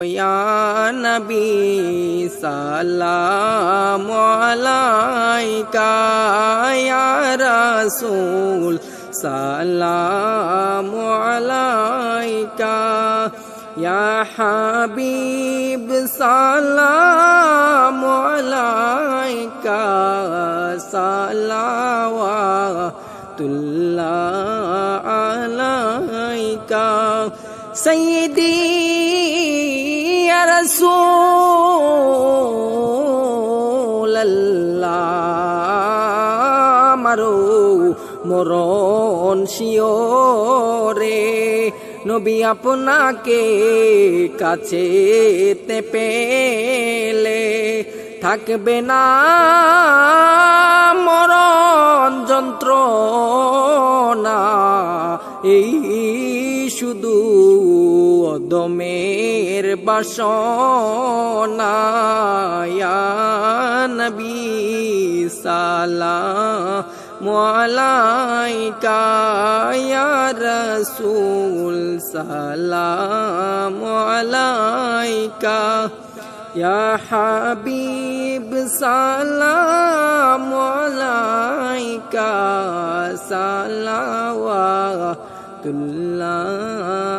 Ya Nabi Salamu Alaika Ya Rasul Salamu Alaika Ya Habib Salamu Alaika Salawatullah Alaika Sayyidi Ya Rasulallah Maro মরণ শিওরে নবী আপনাকে কাছেতে পেলে থাকবে না মরণ যন্ত্রণা এই শুধু অদমের বাসনা ইয়া নবী সালামু আলাইকা ইয়া রাসূল সালামু আলাইকা ইয়া হাবিব সালামু আলাইকা সালাওয়াতুল্লাহ